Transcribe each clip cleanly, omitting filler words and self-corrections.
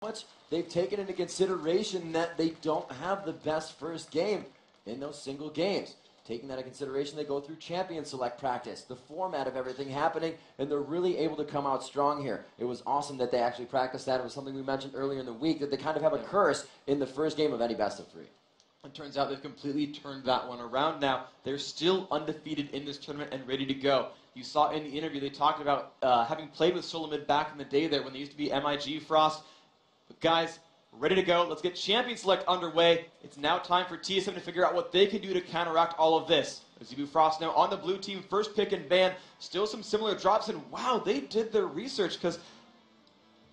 much they've taken into consideration that they don't have the best first game in those single games. Taking that into consideration, they go through champion select practice, the format of everything happening, and they're really able to come out strong here. It was awesome that they actually practiced that. It was something we mentioned earlier in the week, that they kind of have a curse in the first game of any best of 3. It turns out they've completely turned that one around now. They're still undefeated in this tournament and ready to go. You saw in the interview they talked about having played with SoloMid back in the day there when they used to be MIG Frost. But guys, ready to go. Let's get Champion Select underway. It's now time for TSM to figure out what they can do to counteract all of this. Azubu Frost now on the blue team, first pick and ban. Still some similar drops, and wow, they did their research because,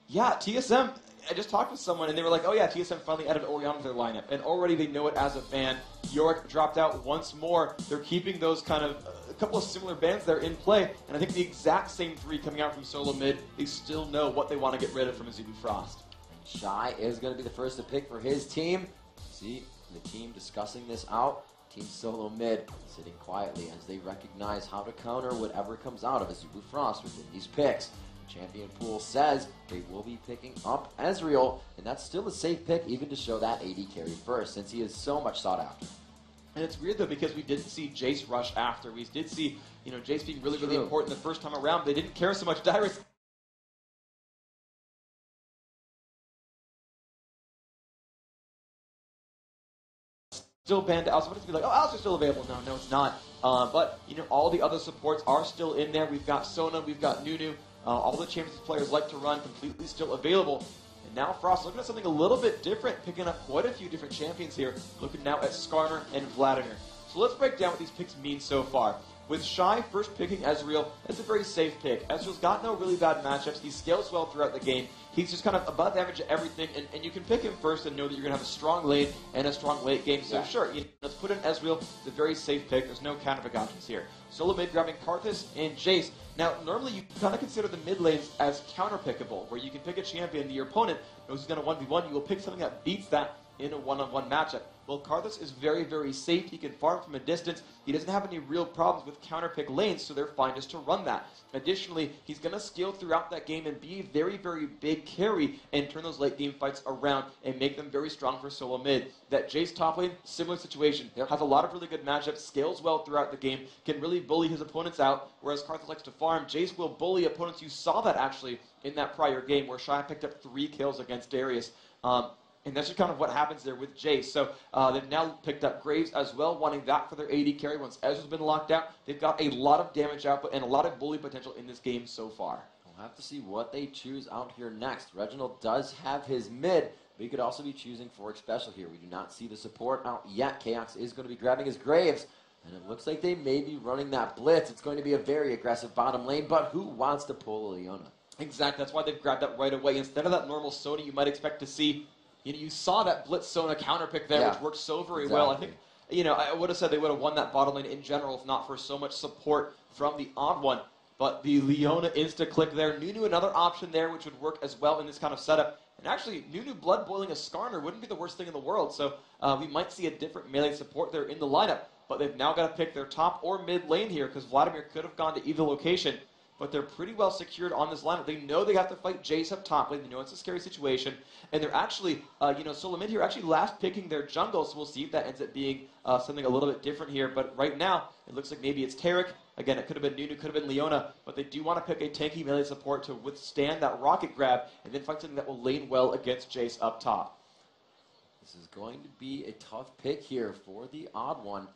yeah, TSM, I just talked with someone and they were like, oh yeah, TSM finally added Orion to their lineup, and already they know it as a ban. Yorick dropped out once more. They're keeping those kind of, a couple of similar bans there in play, and I think the exact same 3 coming out from SoloMid. They still know what they want to get rid of from Azubu Frost. Shy is going to be the first to pick for his team. See the team discussing this out. Team SoloMid sitting quietly as they recognize how to counter whatever comes out of Azubu Frost within these picks. The champion pool says they will be picking up Ezreal, and that's still a safe pick even to show that AD carry first, since he is so much sought after. And it's weird though, because we didn't see Jace rush after. We did see, you know, Jace being really, really important the first time around. They didn't care so much. Dyrus still banned out. So it's be like, oh, Alex is still available. No, it's not. But you know, all the other supports are still in there. We've got Sona, we've got Nunu. All the champions players like to run completely still available. And now Frost looking at something a little bit different, picking up quite a few different champions here. Looking now at Skarner and Vladimir. So let's break down what these picks mean so far. With Shy first picking Ezreal, that's a very safe pick. Ezreal's got no really bad matchups. He scales well throughout the game. He's just kind of above average at everything, and you can pick him first and know that you're going to have a strong lane and a strong late game. So sure, let's put in Ezreal. It's a very safe pick. There's no counter-precautions here. SoloMid grabbing Karthus and Jace. Now, normally you kind of consider the mid lanes as counter-pickable, where you can pick a champion, your opponent knows he's going to 1v1, you will pick something that beats that in a one-on-one matchup. Well, Karthus is very, very safe. He can farm from a distance. He doesn't have any real problems with counter-pick lanes, so they're fine just to run that. Additionally, he's going to scale throughout that game and be a very, very big carry and turn those late game fights around and make them very strong for SoloMid. That Jace top lane, similar situation. Has a lot of really good matchups, scales well throughout the game, can really bully his opponents out, whereas Karthus likes to farm. Jace will bully opponents. You saw that actually in that prior game where Shy picked up 3 kills against Darius. And that's just kind of what happens there with Jace. So they've now picked up Graves as well, wanting that for their AD carry. Once Ezra's been locked out, they've got a lot of damage output and a lot of bully potential in this game so far. We'll have to see what they choose out here next. Reginald does have his mid, but he could also be choosing Fork Special here. We do not see the support out yet. Chaos is going to be grabbing his Graves, and it looks like they may be running that blitz. It's going to be a very aggressive bottom lane, but who wants to pull Leona? Exactly. That's why they've grabbed that right away. Instead of that normal Sony you might expect to see, you saw that Blitz Sona counter pick there, which worked so very well. I think, I would have said they would have won that bottom lane in general if not for so much support from the odd one. But the Leona insta-click there. Nunu another option there, which would work as well in this kind of setup. And actually, Nunu blood boiling a Skarner wouldn't be the worst thing in the world. So we might see a different melee support there in the lineup. But they've now got to pick their top or mid lane here, because Vladimir could have gone to either location. But they're pretty well secured on this lineup. They know they have to fight Jace up top lane. They know it's a scary situation. And they're actually, SoloMid here actually last picking their jungle, so we'll see if that ends up being something a little bit different here. But right now, it looks like maybe it's Tarek. Again, it could have been Nunu, could have been Leona, but they do want to pick a tanky melee support to withstand that rocket grab and then find something that will lane well against Jace up top. This is going to be a tough pick here for the odd one.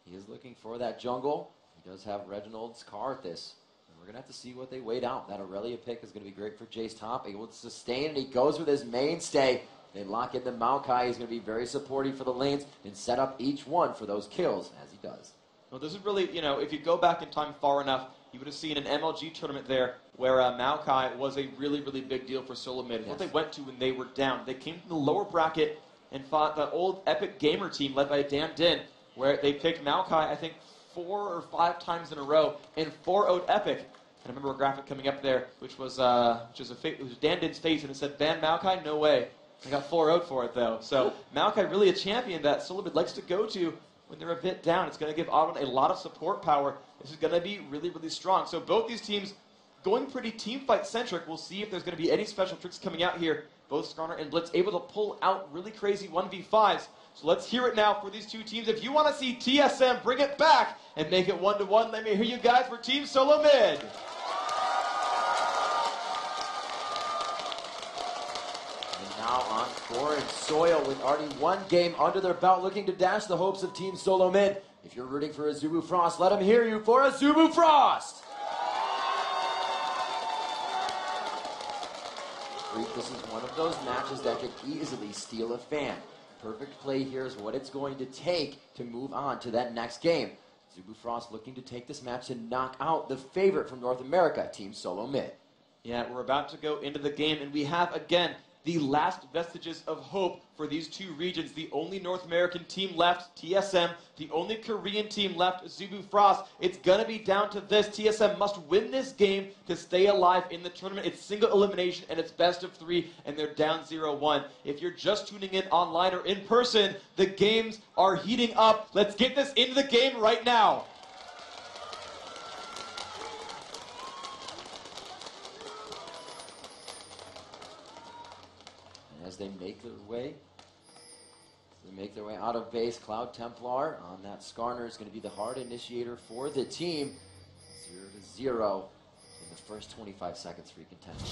He is looking for that jungle. He does have Reginald's Karthus. We're going to have to see what they wait out. That Aurelia pick is going to be great for Jace top. Able to sustain, and he goes with his mainstay. They lock in the Maokai. He's going to be very supportive for the lanes and set up each one for those kills, as he does. Well, this is really, if you go back in time far enough, you would have seen an MLG tournament there where Maokai was a really, really big deal for SoloMid. Yes. What they went to when they were down. They came from the lower bracket and fought the old Epic Gamer team led by Dan Din, where they picked Maokai, I think, 4 or 5 times in a row and 4-0'd Epic. And I remember a graphic coming up there, which was Dan Din's face, and it said, "Ban Maokai? No way." I got 4-0'd for it, though. So Maokai really a champion that SoloMid likes to go to when they're a bit down. It's going to give Ottawa a lot of support power. This is going to be really, really strong. So both these teams going pretty team fight centric. We'll see if there's going to be any special tricks coming out here Both Skarner and Blitz able to pull out really crazy 1v5s. So let's hear it now for these two teams. If you want to see TSM bring it back and make it 1-1, let me hear you guys for Team SoloMid. Now on foreign soil with already one game under their belt, looking to dash the hopes of Team SoloMid. If you're rooting for Azubu Frost, let them hear you for Azubu Frost! This is one of those matches that could easily steal a fan. Perfect play here is what it's going to take to move on to that next game. Azubu Frost looking to take this match to knock out the favorite from North America, Team SoloMid. Yeah, we're about to go into the game, and we have, again, the last vestiges of hope for these two regions. The only North American team left, TSM. The only Korean team left, Azubu Frost. It's going to be down to this. TSM must win this game to stay alive in the tournament. It's single elimination, and it's best of 3, and they're down 0-1. If you're just tuning in online or in person, the games are heating up. Let's get this into the game right now. As they make their way out of base, Cloud Templar on that Skarner is going to be the hard initiator for the team. 0-0 in the first 25 seconds for contention.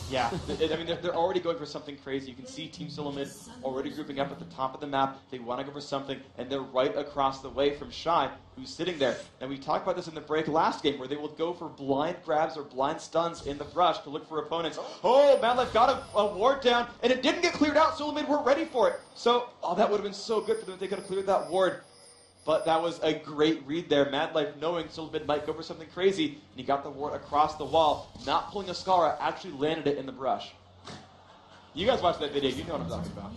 Yeah, I mean, they're already going for something crazy. You can see Team SoloMid already grouping up at the top of the map. They want to go for something, and they're right across the way from Shy, who's sitting there. And we talked about this in the break last game, where they will go for blind grabs or blind stuns in the brush to look for opponents. Oh, Madlife got a ward down, and it didn't get cleared out. SoloMid weren't ready for it. So, oh, that would have been so good for them if they could have cleared that ward. But that was a great read there. Madlife knowing SoloMid might go for something crazy, and he got the ward across the wall. Not pulling a Skara, actually landed it in the brush. You guys watched that video, you know what I'm talking about.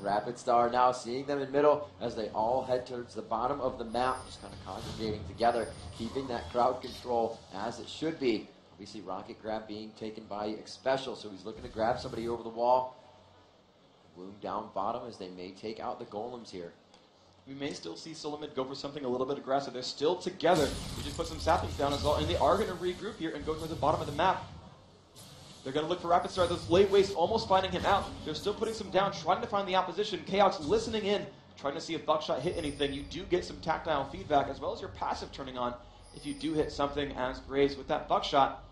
Rapid Star now seeing them in middle as they all head towards the bottom of the map, just kind of congregating together, keeping that crowd control as it should be. Obviously, Rocket Grab being taken by Xpecial, so he's looking to grab somebody over the wall. Bloom down bottom as they may take out the golems here. We may still see SoloMid go for something a little bit aggressive. They're still together. We just put some saplings down as well, and they are going to regroup here and go towards the bottom of the map. They're going to look for Rapid Star. Those late waste almost finding him out. They're still putting some down, trying to find the opposition. Chaos listening in, trying to see if Buckshot hit anything. You do get some tactile feedback as well as your passive turning on if you do hit something as Graves with that Buckshot.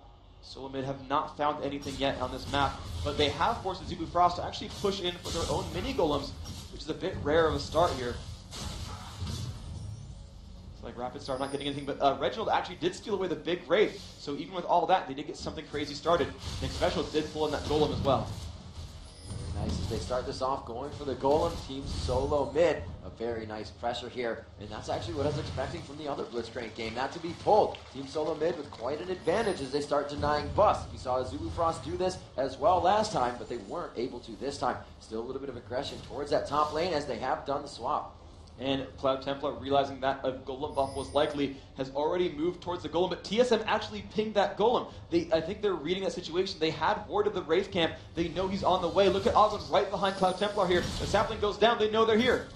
SoloMid have not found anything yet on this map, but they have forced Azubu Frost to actually push in for their own mini golems, which is a bit rare of a start here. Like Rapid Star not getting anything, but Reginald actually did steal away the big Wraith, so even with all that, they did get something crazy started. And Xpecial did pull in that Golem as well. Very nice as they start this off going for the Golem. Team SoloMid, a very nice pressure here, and that's actually what I was expecting from the other Blitzcrank game, not to be pulled. Team SoloMid with quite an advantage as they start denying busts. We saw Azubu Frost do this as well last time, but they weren't able to this time. Still a little bit of aggression towards that top lane as they have done the swap. And Cloud Templar, realizing that a Golem buff was likely, has already moved towards the Golem, but TSM actually pinged that Golem. I think they're reading that situation. They had ward of the Wraith camp. They know he's on the way. Look at Osmond right behind Cloud Templar here. The sapling goes down. They know they're here.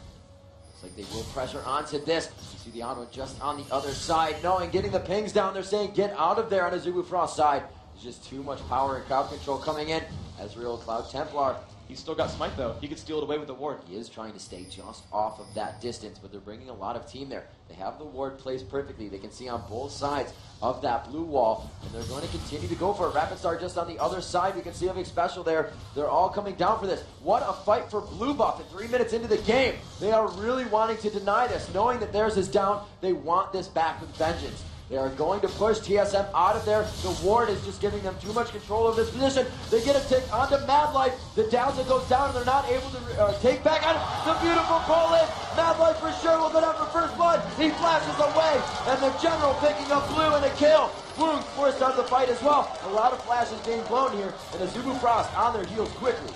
Looks like they will pressure onto this. You see the Onward just on the other side, knowing, getting the pings down. They're saying, get out of there on Azubu Frost's side. There's just too much power and crowd control coming in. Ezreal, Cloud Templar. He's still got Smite, though. He could steal it away with the ward. He is trying to stay just off of that distance, but they're bringing a lot of team there. They have the ward placed perfectly. They can see on both sides of that blue wall, and they're going to continue to go for it. Rapid Star just on the other side. We can see of Xpecial there. They're all coming down for this. What a fight for blue buff at 3 minutes into the game. They are really wanting to deny this, knowing that theirs is down. They want this back with vengeance. They are going to push TSM out of there. The ward is just giving them too much control of this position. They get a take onto Madlife. The Dowsett goes down and they're not able to take back on the beautiful pull-in. Madlife for sure will go down for first blood. He flashes away, and the General picking up blue and a kill. Bloom forced out of the fight as well. A lot of flashes being blown here, and Azubu Frost on their heels quickly.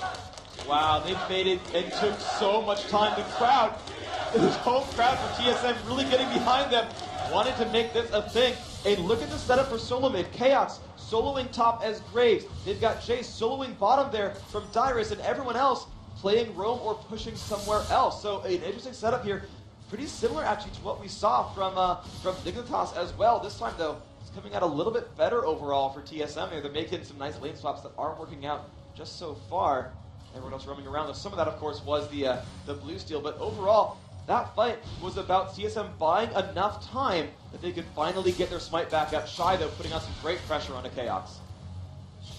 Wow, they faded and took so much time. The crowd, this whole crowd for TSM really getting behind them. Wanted to make this a thing. And look at the setup for SoloMid. Chaos soloing top as Graves. They've got Jace soloing bottom there from Dyrus, and everyone else playing roam or pushing somewhere else. So an interesting setup here. Pretty similar actually to what we saw from Dignitas as well. This time though, it's coming out a little bit better overall for TSM here. They're making some nice lane swaps that aren't working out just so far. Everyone else roaming around. Some of that, of course, was the blue steal, but overall, that fight was about TSM buying enough time that they could finally get their smite back up. Shy, though, putting on some great pressure onto Chaos.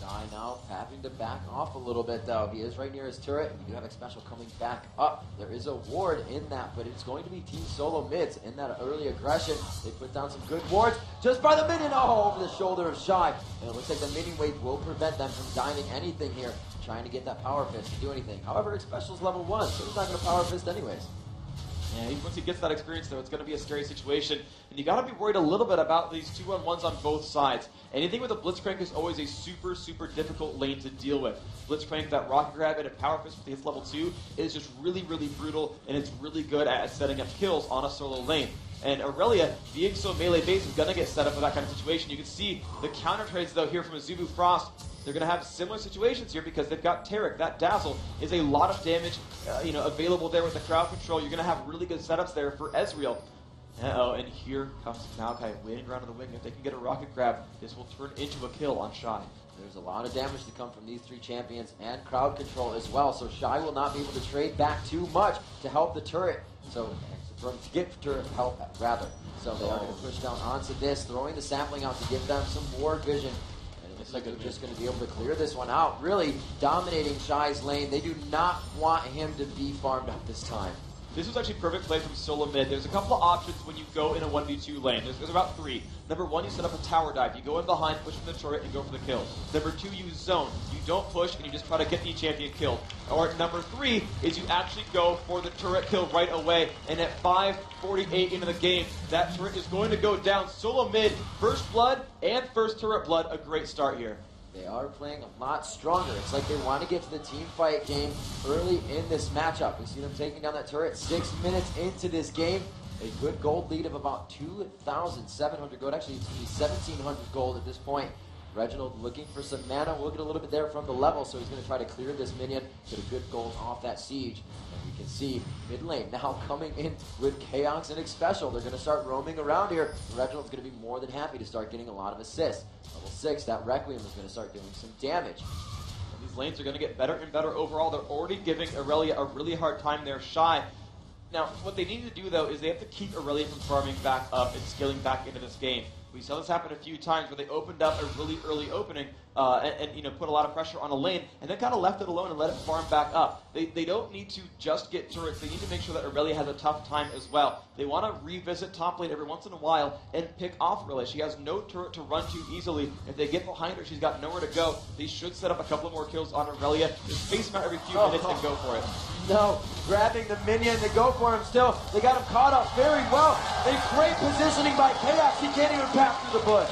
Shy now having to back off a little bit, though. He is right near his turret. You do have a special coming back up. There is a ward in that, but it's going to be Team SoloMid in that early aggression. They put down some good wards just by the minion. Oh, over the shoulder of Shy. And it looks like the minion wave will prevent them from dining anything here, trying to get that power fist to do anything. However, it's special's level 1, so he's not going to power fist anyways. Yeah, once he gets that experience, though, it's going to be a scary situation. And you got to be worried a little bit about these 2-on-1s on both sides. Anything with a Blitzcrank is always a super, super difficult lane to deal with. Blitzcrank, that rocket grab, and a power fist with his level 2 is just really, really brutal, and it's really good at setting up kills on a solo lane. And Aurelia, being so melee-based, is going to get set up for that kind of situation. You can see the counter trades, though, here from Azubu Frost. They're going to have similar situations here because they've got Tarek. That Dazzle is a lot of damage available there with the crowd control. You're going to have really good setups there for Ezreal. Uh-oh, and here comes Maokai waiting around in the wing. If they can get a rocket grab, this will turn into a kill on Shy. There's a lot of damage to come from these 3 champions and crowd control as well, so Shy will not be able to trade back too much to help the turret. So, to get turret help, rather. So they are going to push down onto this, throwing the sapling out to give them some more vision. Looks like they're just going to be able to clear this one out. Really dominating Shy's lane. They do not want him to be farmed up this time. This was actually perfect play from SoloMid. There's a couple of options when you go in a 1v2 lane. There's about 3. Number 1, you set up a tower dive. You go in behind, push from the turret, and go for the kill. Number 2, you zone. You don't push, and you just try to get the champion killed. Or number 3 is you actually go for the turret kill right away. And at 5:48 into the game, that turret is going to go down. SoloMid, first blood and first turret blood. A great start here. They are playing a lot stronger. It's like they want to get to the team fight game early in this matchup. We see them taking down that turret 6 minutes into this game. A good gold lead of about 2,700 gold. Actually, it's going to be 1,700 gold at this point. Reginald looking for some mana. We'll get a little bit there from the level, so he's going to try to clear this minion, get a good gold off that siege. And we can see mid lane now coming in with Chaos and Xpecial. They're going to start roaming around here. Reginald's going to be more than happy to start getting a lot of assists. Level 6, that Requiem is going to start doing some damage. And these lanes are going to get better and better overall. They're already giving Aurelia a really hard time there. Shy. Now, what they need to do, though, is they have to keep Aurelia from farming back up and scaling back into this game. We saw this happen a few times where they opened up a really early opening and put a lot of pressure on a lane and then kind of left it alone and let it farm back up. They don't need to just get turrets. They need to make sure that Aurelia has a tough time as well. They want to revisit top lane every once in a while and pick off Aurelia. She has no turret to run to easily. If they get behind her, she's got nowhere to go. They should set up a couple more kills on Aurelia. Just face him out every few minutes and go for it. No, grabbing the minion, they go for him still. They got him caught up very well. A great positioning by Chaos. He can't even pass through the bush.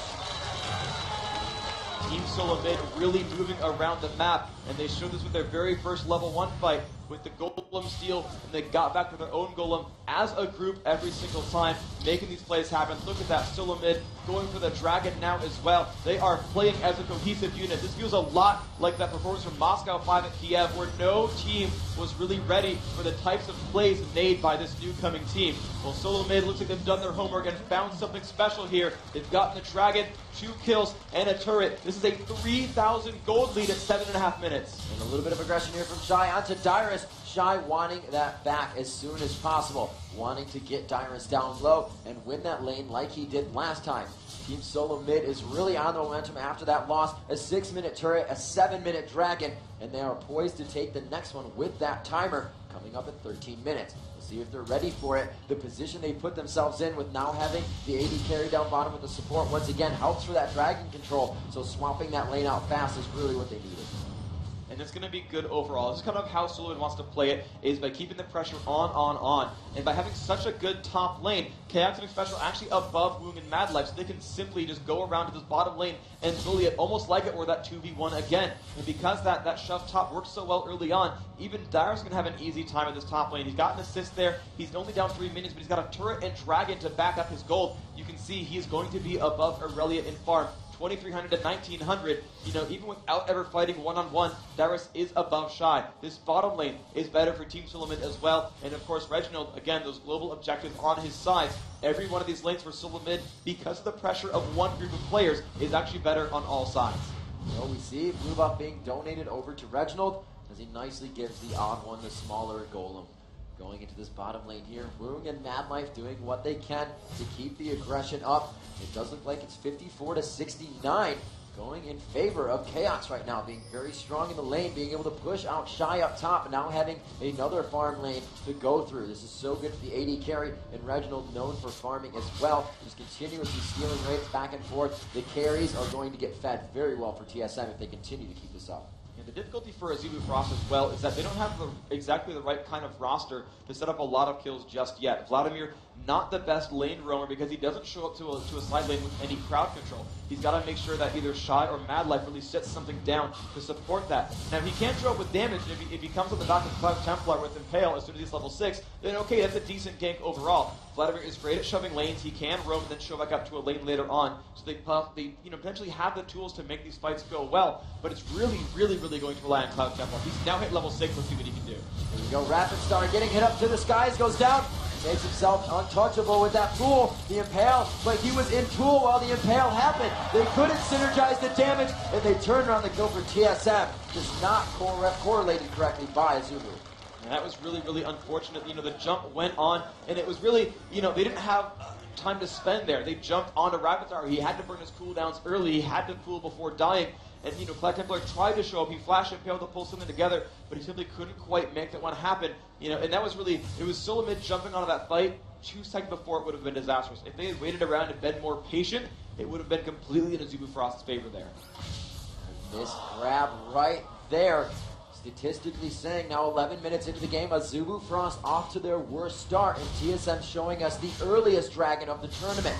Team SoloMid really moving around the map, and they showed this with their very first level 1 fight with the Golem steal, and they got back to their own Golem as a group every single time, making these plays happen. Look at that, SoloMid going for the Dragon now as well. They are playing as a cohesive unit. This feels a lot like that performance from Moscow 5 at Kiev, where no team was really ready for the types of plays made by this new coming team. Well, SoloMid looks like they've done their homework and found something special here. They've gotten the Dragon, 2 kills, and a turret. This is a 3,000 gold lead at 7.5 minutes. And a little bit of aggression here from Shy onto Dyrus. Shy wanting that back as soon as possible, wanting to get Dyrus down low and win that lane like he did last time. Team SoloMid is really on the momentum after that loss. A 6-minute turret, a 7-minute dragon, and they are poised to take the next one with that timer coming up at 13 minutes. We'll see if they're ready for it. The position they put themselves in with now having the AD carry down bottom with the support once again helps for that dragon control. So swapping that lane out fast is really what they needed. And it's going to be good overall. This is kind of how SoloMid wants to play it, is by keeping the pressure on. And by having such a good top lane, Chaos and Xpecial actually above Woong and Mad Life, so they can simply just go around to this bottom lane and bully it, almost like it were that 2v1 again. And because that shove top worked so well early on, even Dyrus is going to have an easy time at this top lane. He's got an assist there. He's only down 3 minions, but he's got a turret and dragon to back up his gold. You can see he is going to be above Aurelia in farm. 2,300 to 1,900, even without ever fighting one-on-one, Dyrus is above Shy. This bottom lane is better for Team SoloMid as well, and of course Reginald, again, those global objectives on his side. Every one of these lanes for SoloMid, because of the pressure of one group of players, is actually better on all sides. So we see blue buff being donated over to Reginald as he nicely gives the odd one the smaller golem. Going into this bottom lane here, Woong and Mad Life doing what they can to keep the aggression up. It does look like it's 54 to 69 going in favor of Chaos right now, being very strong in the lane, being able to push out Shy up top, and now having another farm lane to go through. This is so good for the AD carry, and Reginald known for farming as well, just continuously stealing rates back and forth. The carries are going to get fed very well for TSM if they continue to keep this up. The difficulty for Azubu Frost as well is that they don't have exactly the right kind of roster to set up a lot of kills just yet. Vladimir, not the best lane roamer because he doesn't show up to a side lane with any crowd control. He's got to make sure that either Shy or Mad Life really sets something down to support that. Now, if he can't show up with damage, and if he comes on the back of Cloud Templar with Impale as soon as he's level 6, then okay, that's a decent gank overall. Vladimir is great at shoving lanes. He can roam and then show back up to a lane later on. So they potentially have the tools to make these fights go well, but it's really going to rely on Cloud Templar. He's now hit level 6. Let's see what he can do. Here we go, Rapid Star getting hit up to the skies, goes down. Makes himself untouchable with that pool. The Impale, but he was in pool while the Impale happened. They couldn't synergize the damage, and they turned around the kill for TSM. Just not correlated correctly by Azubu. And that was really unfortunate. The jump went on, and it was really, they didn't have time to spend there. They jumped onto Rapid Star. He had to burn his cooldowns early. He had to cool before dying. And, Cloud Templar tried to show up. He flashed and failed to pull something together, but he simply couldn't quite make that one happen. And that was really, it was SoloMid jumping onto that fight 2 seconds before it would have been disastrous. If they had waited around and been more patient, it would have been completely in Azubu Frost's favor there. This grab right there. Statistically saying, now 11 minutes into the game, Azubu Frost off to their worst start, and TSM showing us the earliest dragon of the tournament.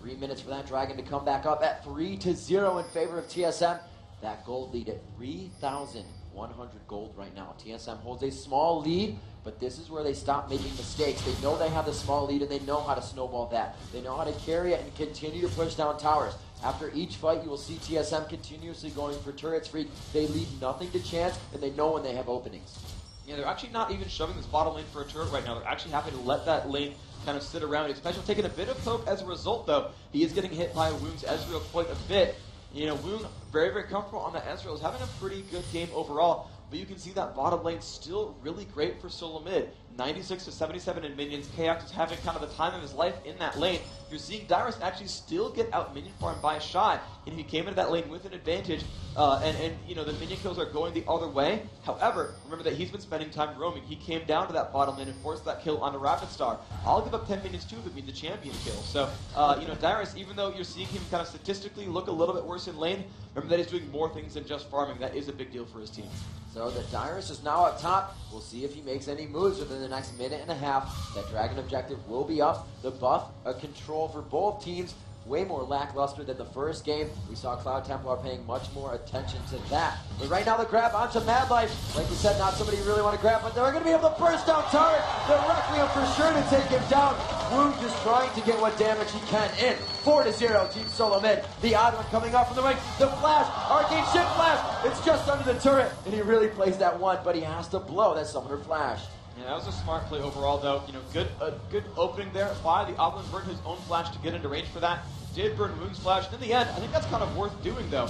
3 minutes for that dragon to come back up at 3-0 in favor of TSM. That gold lead at 3,100 gold right now. TSM holds a small lead, but this is where they stop making mistakes. They know they have the small lead, and they know how to snowball that. They know how to carry it and continue to push down towers. After each fight, you will see TSM continuously going for turrets free. They leave nothing to chance, and they know when they have openings. Yeah, they're actually not even shoving this bottom lane for a turret right now. They're actually happy to let that lane kind of sit around. Especially taking a bit of poke as a result, though. He is getting hit by Woong's Ezreal quite a bit. Woong, very comfortable on that Ezreal, is having a pretty good game overall. But you can see that bottom lane still really great for SoloMid. 96 to 77 in minions. Chaos is having kind of the time of his life in that lane. You're seeing Dyrus actually still get out minion farmed by Shy, and he came into that lane with an advantage. The minion kills are going the other way. However, remember that he's been spending time roaming. He came down to that bottom lane and forced that kill onto Rapid Star. I'll give up 10 minions too if it means the champion kill. So, Dyrus, even though you're seeing him kind of statistically look a little bit worse in lane, remember that he's doing more things than just farming. That is a big deal for his team. So the Dyrus is now up top. We'll see if he makes any moves within the next minute and a half. That dragon objective will be up. The buff, a control for both teams. Way more lackluster than the first game. We saw Cloud Templar paying much more attention to that. But right now the grab onto Mad Life. Like we said, not somebody you really want to grab, but they're going to be able to burst down turret. The Requiem for sure to take him down. Woong just trying to get what damage he can in. 4-0, Team SoloMid. The odd one coming off from the wing. The flash, Arcane Shift Flash. It's just under the turret, and he really plays that one, but he has to blow that Summoner Flash. Yeah, that was a smart play overall, though. Good opening there by the Oblin. Burned his own flash to get into range for that. Did burn Woong's flash. In the end, I think that's kind of worth doing, though.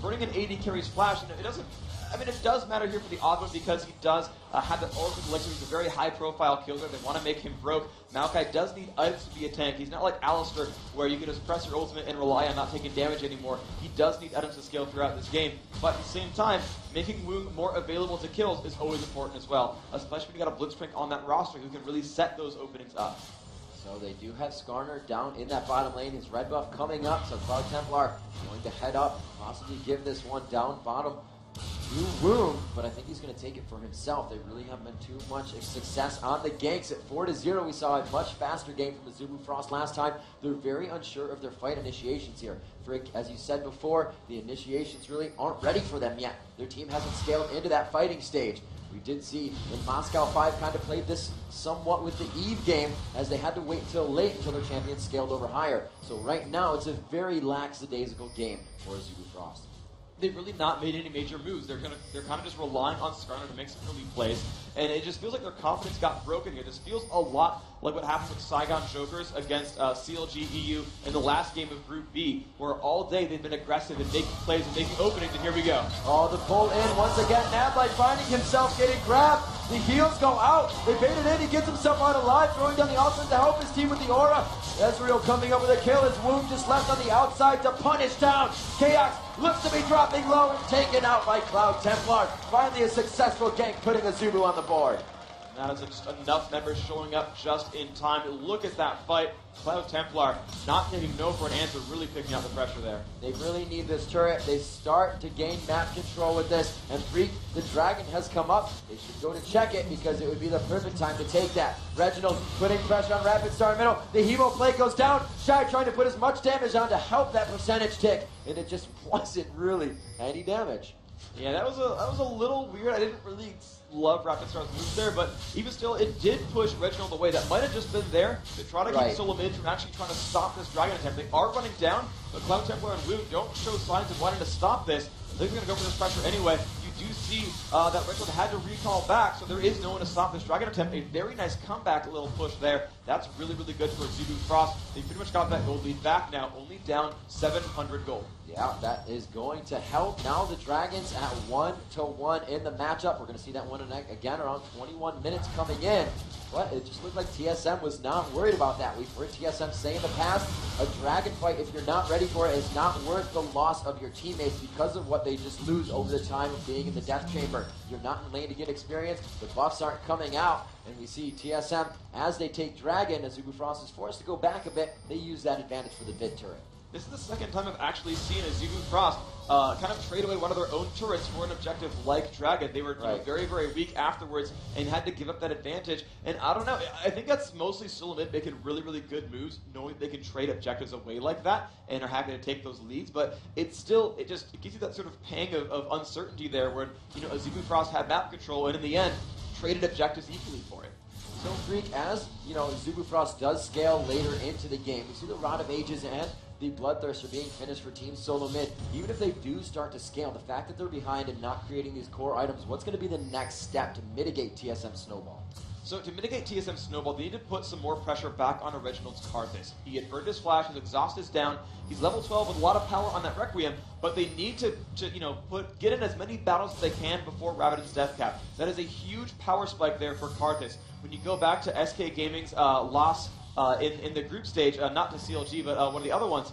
Burning an AD carry's flash, it doesn't. It does matter here for the Oblin because he does have the Oracle Elixir. He's a very high-profile killer. They want to make him broke. Maokai does need items to be a tank. He's not like Alistar, where you can just press your ultimate and rely on not taking damage anymore. He does need items to scale throughout this game. But at the same time, making Woong more available to kills is always important as well, especially when you got a Blitzcrank on that roster who can really set those openings up. So they do have Skarner down in that bottom lane. His red buff coming up, so Cloud Templar going to head up, possibly give this one down bottom to Woong, but I think he's going to take it for himself. They really haven't been too much success on the ganks. At 4-0, we saw a much faster game from Azubu Frost last time. They're very unsure of their fight initiations here. Frick, as you said before, the initiations really aren't ready for them yet. Their team hasn't scaled into that fighting stage. We did see in Moscow 5 kind of played this somewhat with the Eve game, as they had to wait until late until their champion scaled over higher. So right now, it's a very lackadaisical game for Azubu Frost. they've really not made any major moves. They're kind of just relying on Skarner to make some early plays, and it just feels like their confidence got broken here. This feels a lot like what happened with Saigon Jokers against CLG EU in the last game of Group B, where all day they've been aggressive and making plays and making openings, and here we go. Oh, the pull in once again. Nadlight finding himself getting grabbed. The heels go out. They bait it in. He gets himself out alive, throwing down the ultimate to help his team with the aura. Ezreal coming up with a kill. His Wound just left on the outside to punish down. Chaos looks to be dropping low and taken out by Cloud Templar. Finally a successful gank, putting Azubu on the board. That is just enough members showing up just in time. Look at that fight. Cloud Templar not taking no for an answer, really picking up the pressure there. They really need this turret. They start to gain map control with this. And Freak, the dragon has come up. They should go to check it because it would be the perfect time to take that. Reginald putting pressure on Rapid Star in middle. The Hemo play goes down. Shy trying to put as much damage on to help that percentage tick. And it just wasn't really any damage. Yeah, that was a little weird. I didn't really love Rapid Star's moves there, but even still, it did push Reginald away. That might have just been there to try to keep SoloMid from actually trying to stop this dragon attempt. They are running down, but Cloud Templar and Wound don't show signs of wanting to stop this. They're going to go for this pressure anyway. You do see that Reginald had to recall back, so there is no one to stop this dragon attempt. A very nice comeback little push there. That's really, really good for Azubu Frost. They pretty much got that gold lead back now, only down 700 gold. Yeah, that is going to help. Now the Dragons at 1-1 in the matchup. We're going to see that one again around 21 minutes coming in. But it just looked like TSM was not worried about that. We've heard TSM say in the past, a Dragon fight, if you're not ready for it, is not worth the loss of your teammates because of what they just lose over the time of being in the Death Chamber. You're not in lane to get experience. The buffs aren't coming out. And we see TSM, as they take Dragon, Azubu Frost is forced to go back a bit. They use that advantage for the mid turret. This is the second time I've actually seen Azubu Frost kind of trade away one of their own turrets for an objective like Dragon. They were very, very weak afterwards and had to give up that advantage. And I don't know, I think that's mostly SoloMid making really, really good moves, knowing they can trade objectives away like that and are happy to take those leads. But it's still, it gives you that sort of pang of uncertainty there where, you know, Azubu Frost had map control and in the end, traded objectives equally for it. So Freak, as you know, Azubu Frost does scale later into the game. We see the Rod of Ages and the Bloodthirster being finished for Team SoloMid. Even if they do start to scale, the fact that they're behind and not creating these core items, what's going to be the next step to mitigate TSM Snowball? So to mitigate TSM Snowball, they need to put some more pressure back on Reginald's Karthus. He had burned his flash, his exhaust is down, he's level 12 with a lot of power on that Requiem, but they need to you know, get in as many battles as they can before Rabbiden's death cap. That is a huge power spike there for Karthus. When you go back to SK Gaming's loss in the group stage, not to CLG, but one of the other ones,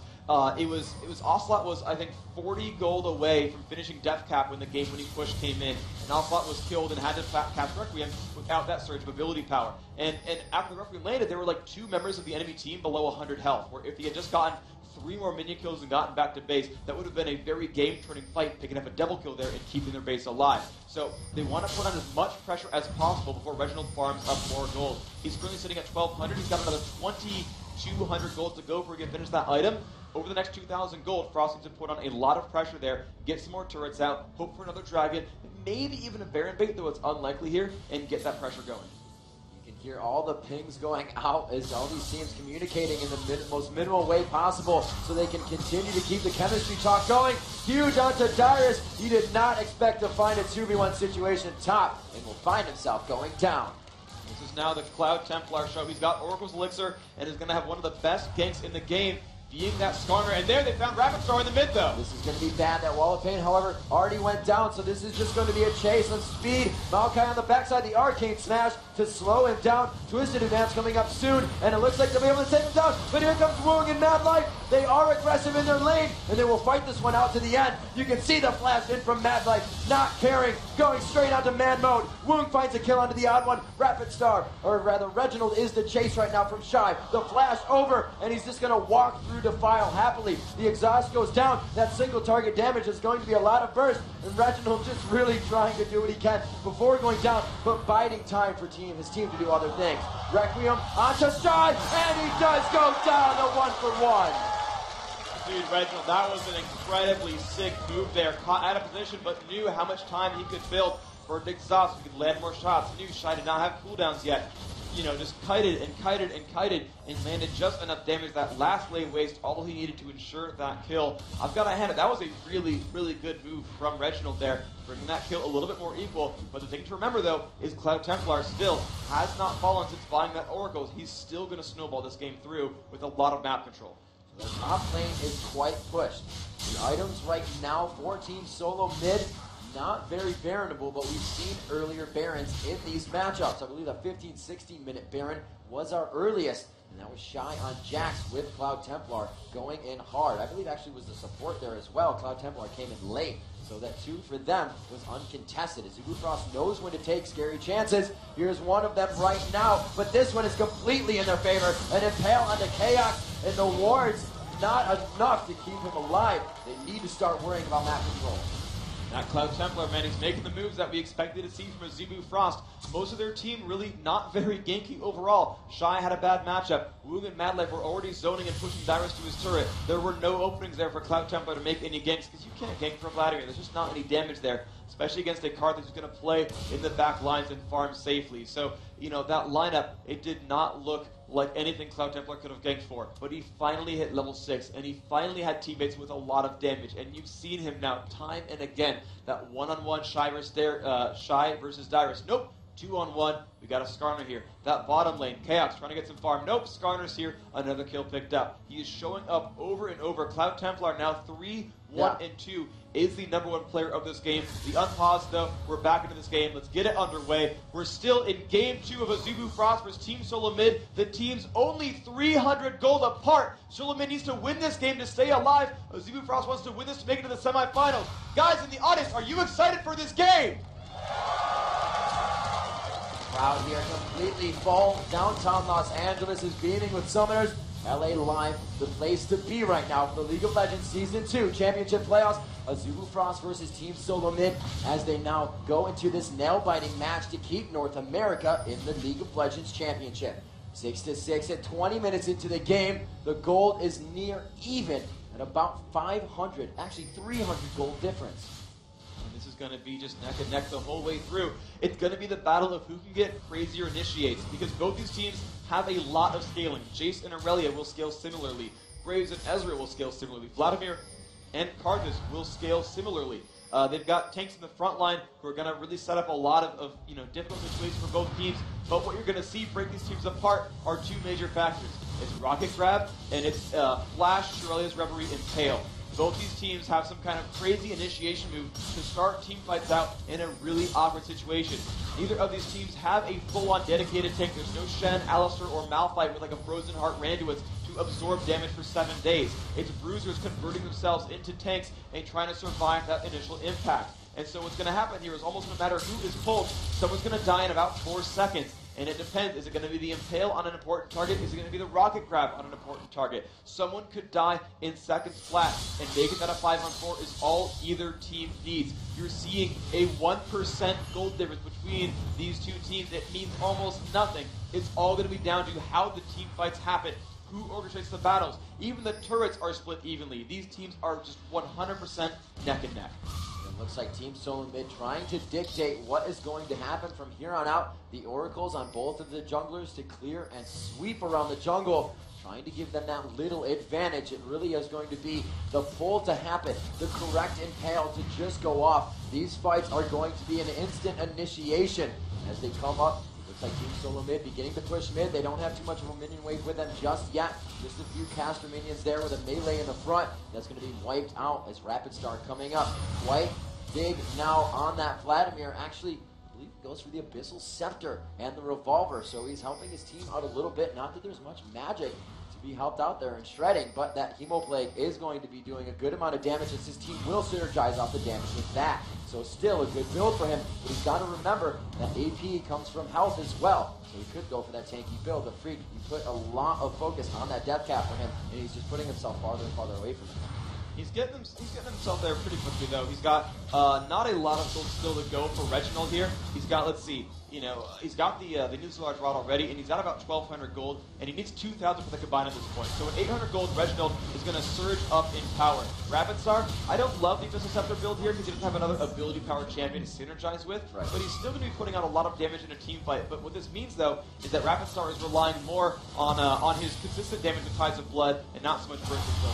it was Ocelot was, I think, 40 gold away from finishing death cap when the game-winning push came in, and Ocelot was killed and had to cast Requiem without that surge of ability power. And after the Requiem landed, there were like 2 members of the enemy team below 100 health, where if he had just gotten 3 more minion kills and gotten back to base, that would have been a very game-turning fight, picking up a double kill there and keeping their base alive. So they want to put on as much pressure as possible before Reginald farms up more gold. He's currently sitting at 1,200. He's got another 2,200 gold to go before he can finish that item. Over the next 2,000 gold, Frost needs to put on a lot of pressure there, get some more turrets out, hope for another dragon, maybe even a Baron bait, though it's unlikely here, and get that pressure going. Hear all the pings going out as all these teams communicating in the most minimal way possible so they can continue to keep the chemistry talk going. Huge onto Dyrus. He did not expect to find a 2v1 situation top and will find himself going down. This is now the Cloud Templar show. He's got Oracle's Elixir and is going to have one of the best ganks in the game, being that Skarner. And there they found Rapid Star in the mid, though. This is going to be bad. That Wall of Pain, however, already went down, so this is just going to be a chase on speed. Maokai on the backside, the Arcane Smash to slow him down. Twisted Advance coming up soon, and it looks like they'll be able to take him down. But here comes Woong and Mad Light. They are aggressive in their lane, and they will fight this one out to the end. You can see the flash in from Mad Light, not caring, going straight onto man mode. Woong finds a kill onto the odd one. Rapid Star, or rather Reginald, is the chase right now from Shy. The flash over, and he's just going to walk through Defile happily. The exhaust goes down. That single target damage is going to be a lot of burst, and Reginald just really trying to do what he can before going down, but biding time for his team to do other things. Requiem onto Shy, and he does go down the 1-for-1. Dude, Reginald, that was an incredibly sick move there. Caught out of position, but knew how much time he could build for an exhaust. He could land more shots. Knew Shy did not have cooldowns yet. just kited and kited and kited and landed just enough damage. That last lay waste, all he needed to ensure that kill. I've got to hand it. That was a really, really good move from Reginald there, bringing that kill a little bit more equal. But the thing to remember, though, is Cloud Templar still has not fallen since buying that Oracle. He's still going to snowball this game through with a lot of map control. The top lane is quite pushed. The items right now for Team SoloMid, not very Baronable, but we've seen earlier Barons in these matchups. I believe that 15-16 minute Baron was our earliest, and that was Shy on Jax with Cloud Templar going in hard. I believe actually was the support there as well. Cloud Templar came in late, so that 2 for them was uncontested. Azubu Frost knows when to take scary chances. Here's one of them right now, but this one is completely in their favor. An impale onto Chaos, and the wards not enough to keep him alive. They need to start worrying about map control. That Cloud Templar, man, he's making the moves that we expected to see from Azubu Frost. Most of their team really not very ganky overall. Shy had a bad matchup. Woog and Madlife were already zoning and pushing Dyrus to his turret. There were no openings there for Cloud Templar to make any ganks, because you can't gank from Vladimir. There's just not any damage there, especially against a card that's going to play in the back lines and farm safely. So, that lineup, it did not look like anything Cloud Templar could have ganked for. But he finally hit level 6, and he finally had teammates with a lot of damage. And you've seen him now time and again. That one-on-one Shy versus Dyrus. Nope. 2-on-1. We got a Skarner here. That bottom lane, Chaos trying to get some farm. Nope, Skarner's here. Another kill picked up. He is showing up over and over. Cloud Templar now 3-1 and 2 is the #1 player of this game. The unpaused, though, we're back into this game. Let's get it underway. We're still in game 2 of Azubu Frost versus Team SoloMid. The teams only 300 gold apart. SoloMid needs to win this game to stay alive. Azubu Frost wants to win this to make it to the semifinals. Guys in the audience, are you excited for this game? Crowd here completely full. Downtown Los Angeles is beaming with summoners. LA Live, the place to be right now for the League of Legends Season 2 Championship Playoffs. Azubu Frost versus Team SoloMid as they now go into this nail-biting match to keep North America in the League of Legends Championship. 6-6 at 20 minutes into the game. The gold is near even at about 500, actually 300 gold difference. This is going to be just neck and neck the whole way through. It's going to be the battle of who can get crazier initiates, because both these teams have a lot of scaling. Jace and Aurelia will scale similarly. Graves and Ezra will scale similarly. Vladimir and Karthus will scale similarly. They've got tanks in the front line who are going to really set up a lot of difficult situations for both teams. But what you're going to see break these teams apart are 2 major factors. It's Rocket Grab and it's Flash, Aurelia's Reverie, and Pale. Both these teams have some kind of crazy initiation move to start team fights out in a really awkward situation. Neither of these teams have a full-on dedicated tank. There's no Shen, Alistar, or Malphite with like a Frozen Heart Randuits to absorb damage for 7 days. It's bruisers converting themselves into tanks and trying to survive that initial impact. And so what's going to happen here is almost no matter who is pulled, someone's going to die in about 4 seconds. And it depends. Is it going to be the Impale on an important target? Is it going to be the Rocket Grab on an important target? Someone could die in seconds flat, and making that a 5-on-4 is all either team needs. You're seeing a 1% gold difference between these 2 teams. It means almost nothing. It's all going to be down to how the team fights happen, who orchestrates the battles. Even the turrets are split evenly. These teams are just 100% neck and neck. Looks like Team SoloMid trying to dictate what is going to happen from here on out. The oracles on both of the junglers to clear and sweep around the jungle, trying to give them that little advantage. It really is going to be the pull to happen, the correct impale to just go off. These fights are going to be an instant initiation as they come up. Looks like Team SoloMid beginning to push mid. They don't have too much of a minion wave with them just yet. Just a few caster minions there with a melee in the front. That's going to be wiped out as Rapid Star coming up. Quite big now on that. Vladimir actually, I believe, goes for the Abyssal Scepter and the Revolver. So he's helping his team out a little bit. Not that there's much magic to be helped out there in shredding, but that Hemoplague is going to be doing a good amount of damage as his team will synergize off the damage with that. So still a good build for him, but he's got to remember that AP comes from health as well. So he could go for that tanky build, but Freak, you put a lot of focus on that death cap for him, and he's just putting himself farther and farther away from it. He's getting himself there pretty quickly, though. He's got not a lot of gold still to go for Reginald here. He's got, let's see, he's got the nuclear large rod already, and he's got about 1,200 gold, and he needs 2,000 for the combine at this point. So at 800 gold, Reginald is going to surge up in power. Rapid Star, I don't love the Missile Scepter build here because he doesn't have another ability power champion to synergize with, but he's still going to be putting out a lot of damage in a team fight. But what this means, though, is that Rapid Star is relying more on his consistent damage with Tides of Blood and not so much burst control.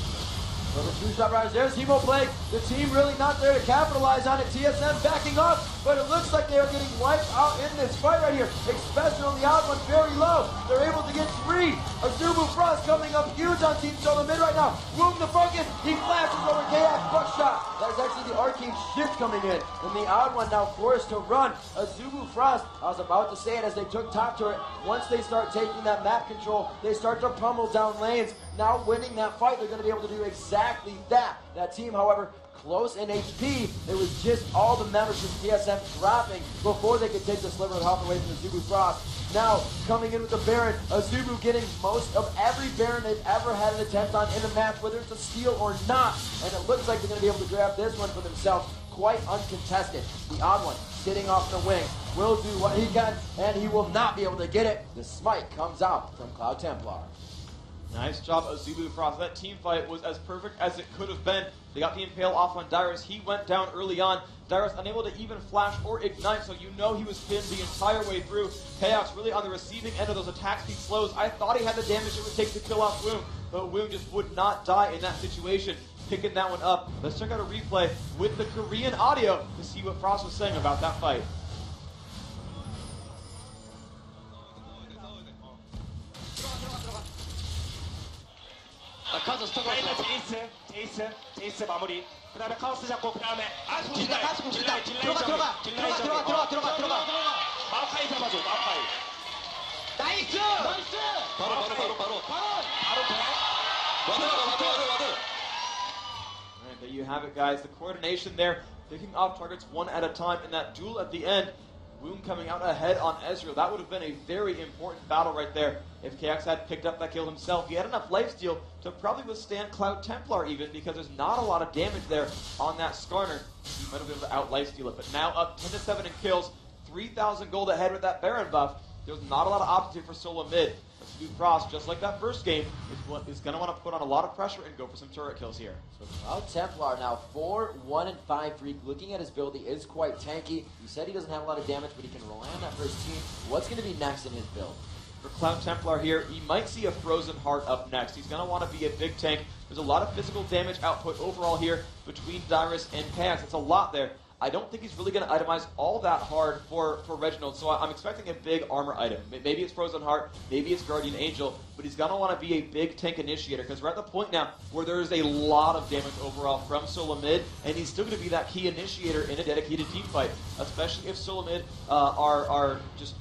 Well, the two-shot riders, there's Hemo Plague. The team really not there to capitalize on it. TSM backing up, but it looks like they are getting wiped out in this fight right here, especially on the odd one, very low. They're able to get 3. Azubu Frost coming up huge on Team SoloMid right now. Room the focus, he flashes over KX buckshot. That is actually the arcane shift coming in. And the odd one now forced to run. Azubu Frost, I was about to say it as they took top turret. Once they start taking that map control, they start to pummel down lanes. Now winning that fight, they're going to be able to do exactly that. That team, however, close in HP. It was just all the members from TSM dropping before they could take the sliver of health away from Azubu Frost. Now, coming in with the Baron, Azubu getting most of every Baron they've ever had an attempt on in a match, whether it's a steal or not. And it looks like they're going to be able to grab this one for themselves, quite uncontested. The odd one, sitting off the wing, will do what he can, and he will not be able to get it. The smite comes out from Cloud Templar. Nice job, Azubu Frost. That team fight was as perfect as it could have been. They got the Impale off on Dyrus. He went down early on. Dyrus unable to even flash or ignite, so you know he was pinned the entire way through. Chaos really on the receiving end of those attack speed slows. I thought he had the damage it would take to kill off Woong, but Woong just would not die in that situation. Picking that one up. Let's check out a replay with the Korean audio to see what Frost was saying about that fight. 제이스 마무리. 그다음에 카오스 잡고 그다음에 들어가. 마오카이 잡아줘. 마오카이. 나이스. 바로. Alright, there you have it, guys. The coordination there, picking off targets one at a time, and that duel at the end. Woong coming out ahead on Ezreal. That would have been a very important battle right there. If KX had picked up that kill himself, he had enough lifesteal to probably withstand Cloud Templar even, because there's not a lot of damage there on that Skarner. He might have been able to out lifesteal it, but now up 10-7 in kills, 3,000 gold ahead with that Baron buff. There's not a lot of options here for SoloMid. Azubu Frost, just like that first game, is going to want to put on a lot of pressure and go for some turret kills here. So Cloud Templar now 4-1-5 freak. Looking at his build, he is quite tanky. You said he doesn't have a lot of damage, but he can rely on that first team. What's going to be next in his build? For Cloud Templar here, he might see a Frozen Heart up next. He's going to want to be a big tank. There's a lot of physical damage output overall here between Dyrus and Chaos. It's a lot there. I don't think he's really going to itemize all that hard for Reginald, so I'm expecting a big armor item. Maybe it's Frozen Heart, maybe it's Guardian Angel, but he's going to want to be a big tank initiator, because we're at the point now where there is a lot of damage overall from SoloMid, and he's still going to be that key initiator in a dedicated team fight, especially if SoloMid are just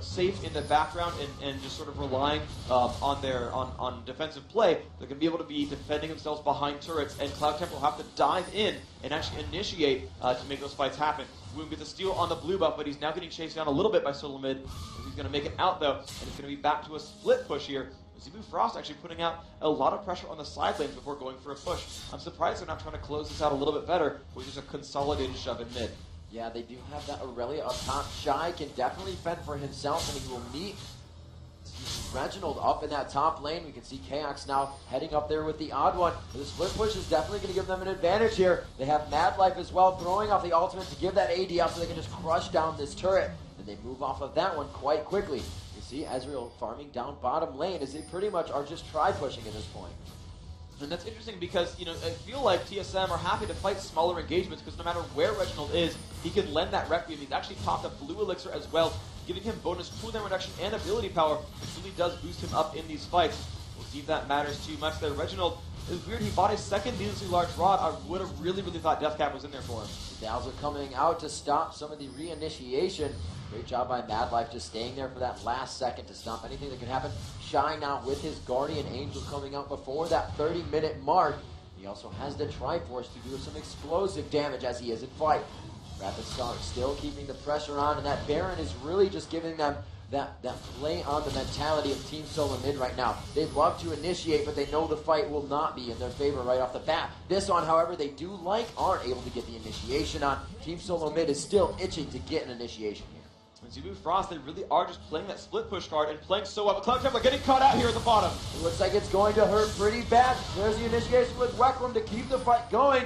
safe in the background and just sort of relying on defensive play. They're going to be able to be defending themselves behind turrets, and Cloud Templar will have to dive in and actually initiate to make those fights happen. Woong gets a steal on the blue buff, but he's now getting chased down a little bit by SoloMid. He's going to make it out, though, and it's going to be back to a split push here. Azubu Frost actually putting out a lot of pressure on the side lanes before going for a push. I'm surprised they're not trying to close this out a little bit better with just a consolidated shove in mid. Yeah, they do have that Aurelia up top. Shy can definitely fend for himself, and he will meet Reginald up in that top lane. We can see Chaos now heading up there with the odd one. The split push is definitely going to give them an advantage here. They have Mad Life as well, throwing off the ultimate to give that AD out so they can just crush down this turret. And they move off of that one quite quickly. You see Ezreal farming down bottom lane as they pretty much are just try-pushing at this point. And that's interesting because, I feel like TSM are happy to fight smaller engagements because no matter where Reginald is, he can lend that Requiem. He's actually popped a blue elixir as well, giving him bonus cooldown reduction and ability power, which really does boost him up in these fights. We'll see if that matters too much there. Reginald, it's weird, he bought his second needlessly large rod. I would have really thought Deathcap was in there for him. Dazzle coming out to stop some of the reinitiation. Great job by Mad Life just staying there for that last second to stop anything that can happen. Shy now with his Guardian Angel coming out before that 30-minute mark. He also has the Triforce to do some explosive damage as he is in fight. Rapid Star still keeping the pressure on, and that Baron is really just giving them that play on the mentality of Team SoloMid right now. They'd love to initiate, but they know the fight will not be in their favor right off the bat. This one, however, they do aren't able to get the initiation on. Team SoloMid is still itching to get an initiation here. Azubu Frost, they really are just playing that split push card and playing so well. But Cloud Templar getting caught out here at the bottom. It looks like it's going to hurt pretty bad. There's the initiation with Weckrum to keep the fight going.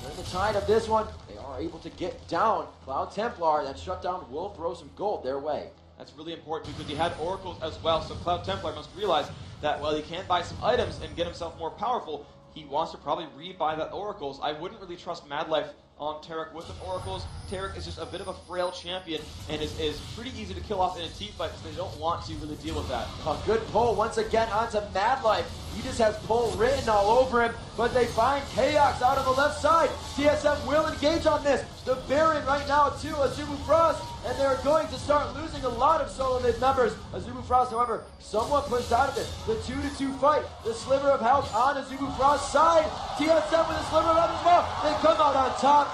During the tide of this one, they are able to get down Cloud Templar. That shutdown will throw some gold their way. That's really important because he had oracles as well, so Cloud Templar must realize that while he can buy some items and get himself more powerful, he wants to probably rebuy that oracles. I wouldn't really trust Mad Life on Tarek with the oracles. Tarek is just a bit of a frail champion and is pretty easy to kill off in a team fight, so they don't want to really deal with that. A good pull once again onto Mad Life. He just has pull written all over him, but they find Chaos out on the left side. TSM will engage on this. The Baron right now to Azubu Frost, and they're going to start losing a lot of SoloMid members. Azubu Frost, however, somewhat pushed out of it. The 2-2 fight, the sliver of health on Azubu Frost's side. TSM with a sliver of health as well. They come out on top.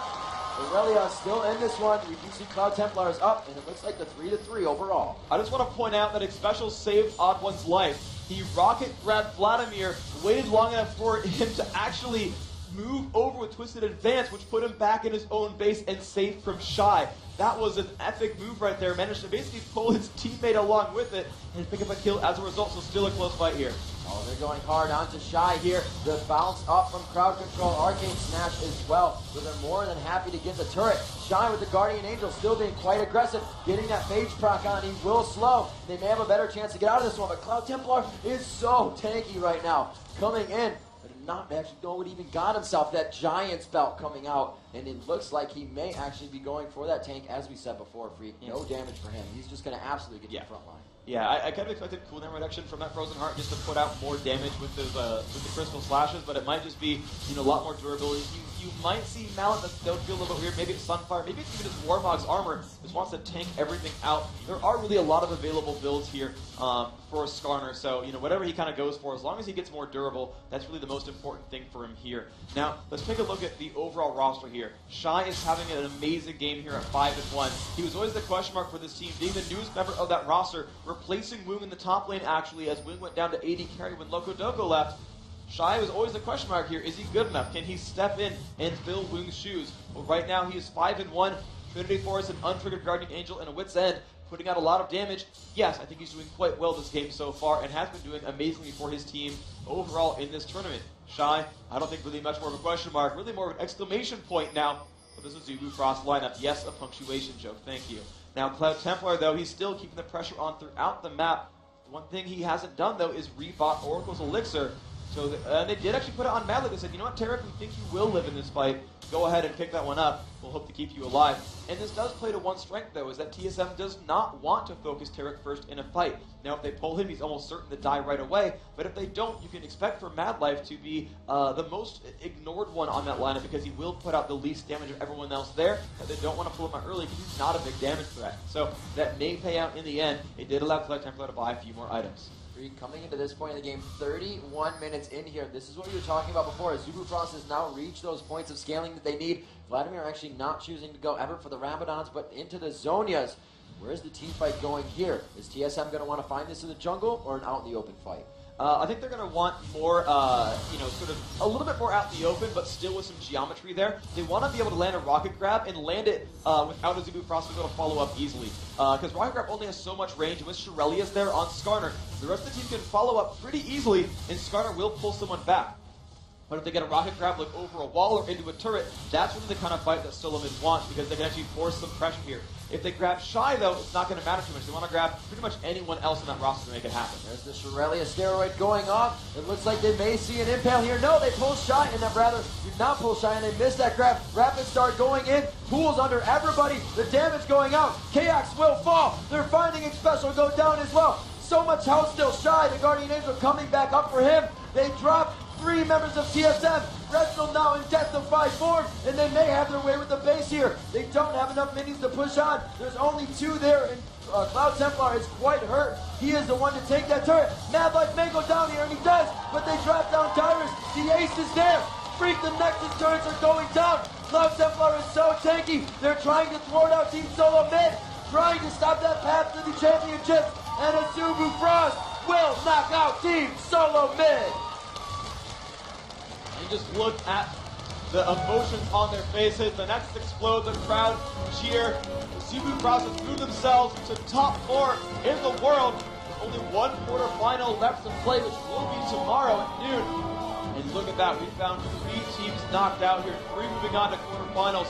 Aurelia still in this one. We do see Cloud Templar is up, and it looks like the 3-3 overall. I just want to point out that Xpecial saved Odd One's life. He rocket grabbed Vladimir, waited long enough for him to actually move over with Twisted Advance, which put him back in his own base and safe from Shy. That was an epic move right there. Managed to basically pull his teammate along with it and pick up a kill as a result, so still a close fight here. Oh, they're going hard onto Shy here. The bounce up from crowd control, Arcane Smash as well. So they're more than happy to get the turret. Shy with the Guardian Angel still being quite aggressive. Getting that phage proc on, he will slow. They may have a better chance to get out of this one, but Cloud Templar is so tanky right now. Coming in, but not actually know what even got himself. That Giant's belt coming out, and it looks like he may actually be going for that tank, as we said before, Freak. No damage for him. He's just going to absolutely get to the front line. Yeah, I kind of expected cooldown reduction from that Frozen Heart just to put out more damage with the crystal slashes, but it might just be a lot more durability. You might see Mallet that don't feel a little bit weird. Maybe it's Sunfire, maybe it's even just Warmog's armor. Just wants to tank everything out. There are really a lot of available builds here for Skarner, so whatever he kind of goes for, as long as he gets more durable, that's really the most important thing for him here. Now let's take a look at the overall roster here. Shy is having an amazing game here at 5-1. He was always the question mark for this team, being the newest member of that roster, replacing Woong in the top lane actually, as Woong went down to AD carry when Loco Doco left. Shy was always the question mark here. Is he good enough? Can he step in and fill Woong's shoes? Well, right now he is 5-1. Trinity Force, an untriggered Guardian Angel, and a Wit's End, putting out a lot of damage. Yes, I think he's doing quite well this game so far, and has been doing amazingly for his team overall in this tournament. Shy, I don't think really much more of a question mark, really more of an exclamation point now. But this is Azubu Frost lineup. Yes, a punctuation joke. Thank you. Now, Cloud Templar, though, he's still keeping the pressure on throughout the map. The one thing he hasn't done, though, is rebought Oracle's Elixir. So they did actually put it on Mad Life. They said, you know what, Tarek, we think you will live in this fight. Go ahead and pick that one up. We'll hope to keep you alive. And this does play to one strength, though, is that TSM does not want to focus Tarek first in a fight. Now, if they pull him, he's almost certain to die right away. But if they don't, you can expect for Mad Life to be the most ignored one on that lineup, because he will put out the least damage of everyone else there. But they don't want to pull him out early because he's not a big damage threat. So that may pay out in the end. It did allow Cloud Templar to buy a few more items. Coming into this point in the game, 31 minutes in here. This is what you were talking about before. Azubu Frost has now reached those points of scaling that they need. Vladimir actually not choosing to go ever for the Rabadons, but into the Zonias. Where's the team fight going here? Is TSM going to want to find this in the jungle or an out in the open fight? I think they're going to want more, sort of a little bit more out in the open, but still with some geometry there. They want to be able to land a rocket grab and land it without Azubu Frost being able to follow up easily. Because rocket grab only has so much range, and with Shirelia's there on Skarner, the rest of the team can follow up pretty easily, and Skarner will pull someone back. But if they get a rocket grab like over a wall or into a turret, that's really the kind of fight that SoloMid wants, because they can actually force some pressure here. If they grab Shy, though, it's not going to matter too much. They want to grab pretty much anyone else in that roster to make it happen. There's the Shirelia steroid going off. It looks like they may see an impale here. No, they pull Shy, and then rather did not pull Shy, and they missed that grab. Rapid start going in. Pools under everybody. The damage going out. Chaos will fall. They're finding Xpecial go down as well. So much health still. Shy, the Guardian Angel coming back up for him. They drop 3 members of TSM. Reginald now in death of 5 form, and they may have their way with the base here. They don't have enough minions to push on. There's only 2 there, and Cloud Templar is quite hurt. He is the one to take that turret. Mad Life may go down here, and he does, but they drop down Tyrus. The ace is there. Freak, the Nexus turrets are going down. Cloud Templar is so tanky. They're trying to thwart out Team SoloMid. trying to stop that path to the championships, and Azubu Frost will knock out Team SoloMid. You just look at the emotions on their faces. The Nexus explode, the crowd cheer. Azubu Frost has moved themselves to top 4 in the world. With only one quarterfinal left to play, which will be tomorrow at noon. And look at that, we found 3 teams knocked out here, 3 moving on to quarterfinals.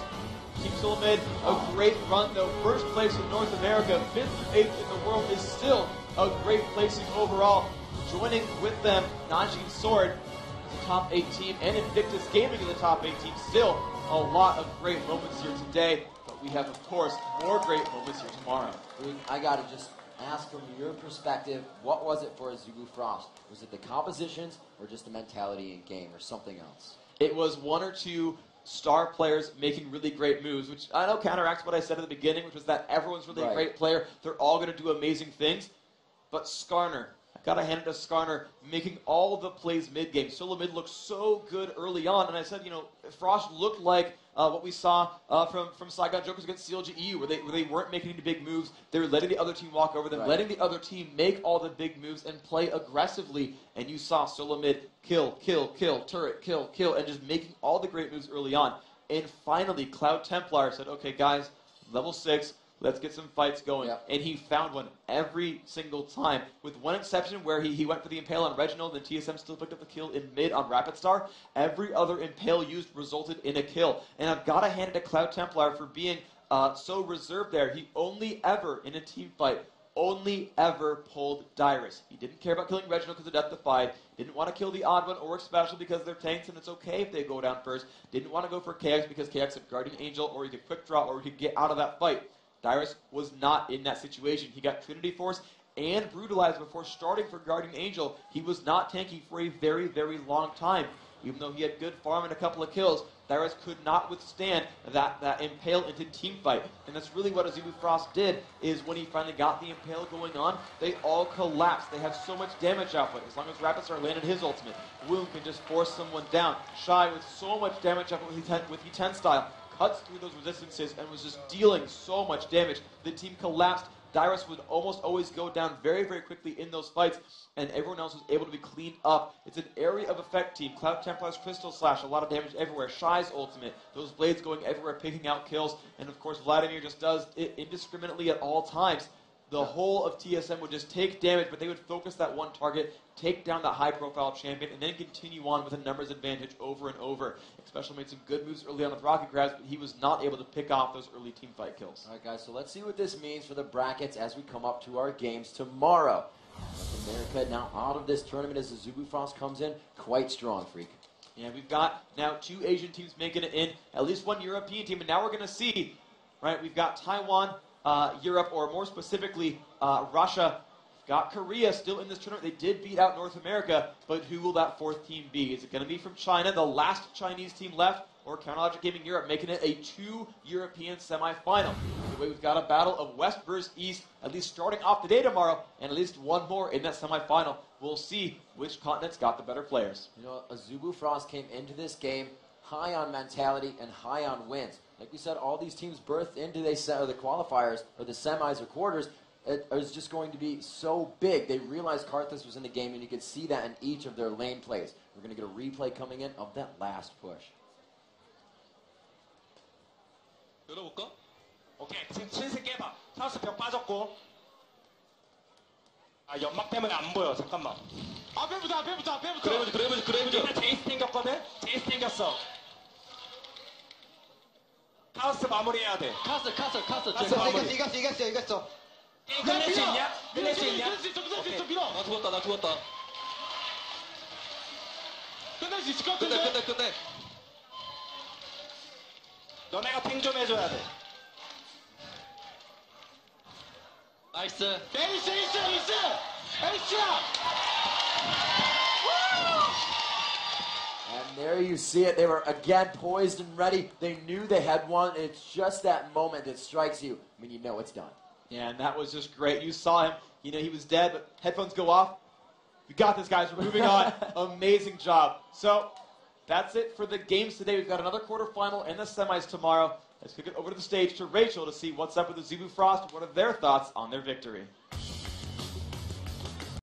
Team SoloMid, a great run though. First place in North America, 5th through 8th in the world is still a great placing overall. Joining with them, Najee Sword, the top 8 team, and Invictus Gaming in the top 8 team. Still a lot of great moments here today, but we have, of course, more great moments here tomorrow. I gotta just ask from your perspective, what was it for Azubu Frost? Was it the compositions, or just the mentality in game, or something else? It was 1 or 2 star players making really great moves, which I know counteracts what I said at the beginning, which was that everyone's really a great player. They're all going to do amazing things. But Skarner, I got to hand it to Skarner, making all the plays mid-game. SoloMid looked so good early on, and I said, you know, Frost looked like what we saw from Saigon Jokers against CLGEU, where they weren't making any big moves. They were letting the other team walk over them, letting the other team make all the big moves and play aggressively. And you saw SoloMid kill, turret, kill, and just making all the great moves early on. And finally, Cloud Templar said, okay, guys, level 6, let's get some fights going. And he found one every single time, with one exception where he went for the Impale on Reginald, and TSM still picked up the kill in mid on Rapid Star. Every other Impale used resulted in a kill. And I've got to hand it to Cloud Templar for being so reserved there. He only ever, in a team fight, only ever pulled Dyrus. He didn't care about killing Reginald because of Death Defied. Didn't want to kill the odd one or special because they're tanks and it's okay if they go down first. Didn't want to go for KX because KX had Guardian Angel, or he could quick draw, or he could get out of that fight. Dyrus was not in that situation. He got Trinity Force and brutalized before starting for Guardian Angel. He was not tanking for a very, very long time. Even though he had good farm and a couple of kills, Dyrus could not withstand that Impale into team fight. And that's really what Azubu Frost did, is when he finally got the Impale going on, they all collapsed. They have so much damage output. As long as Rapid Star landed his ultimate, Wound can just force someone down. Shy with so much damage output with E10 style, cuts through those resistances and was just dealing so much damage. The team collapsed. Dyrus would almost always go down very, very quickly in those fights, and everyone else was able to be cleaned up. It's an area of effect team. Cloud Templar's Crystal Slash, a lot of damage everywhere. Shy's ultimate, those blades going everywhere, picking out kills. And of course, Vladimir just does it indiscriminately at all times. The whole of TSM would just take damage, but they would focus that one target, take down that high-profile champion, and then continue on with a numbers advantage over and over. Special made some good moves early on with rocket grabs, but he was not able to pick off those early team fight kills. All right, guys, so let's see what this means for the brackets as we come up to our games tomorrow. North America now out of this tournament as Azubu Frost comes in quite strong, Freak. Yeah, we've got now 2 Asian teams making it in, at least 1 European team, and now we're going to see, right, we've got Taiwan, Europe, or more specifically, Russia. Got Korea still in this tournament. They did beat out North America, but who will that 4th team be? Is it going to be from China, the last Chinese team left, or Counterlogic Gaming Europe, making it a 2 European semifinal? The way we've got a battle of West versus East, at least starting off the day tomorrow, and at least 1 more in that semifinal. We'll see which continents got the better players. You know, Azubu Frost came into this game high on mentality and high on wins. Like we said, all these teams birthed into the qualifiers, or the semis or quarters. It was just going to be so big. They realized Karthus was in the game, and you could see that in each of their lane plays. We're going to get a replay coming in of that last push. 열어볼까? 오케이, 지금 슬슬 깨봐. 사우스 벽 빠졌고. 아, 연막 때문에 안 보여. 잠깐만. 앞에부터. 그래브즈. 일단 제이스 땡겼거든? 제이스 땡겼어. 카우스 마무리해야 돼. 카스 마무리. 이겼어. 게임 끝낼 수 있냐? 끝낼 수 있냐? 밀어. 나 죽었다. 끝낼 수 있을 것 같은데? 끝내. 너네가 핑 좀 해줘야 돼. 나이스. 에이스야! And there you see it. They were again poised and ready. They knew they had won. It's just that moment that strikes you when you know it's done. Yeah, and that was just great. You saw him. You know, he was dead, but headphones go off. We got this, guys. We're moving on. Amazing job. So that's it for the games today. We've got another quarterfinal and the semis tomorrow. Let's kick it over to the stage to Rachel to see what's up with the Azubu Frost. What are their thoughts on their victory?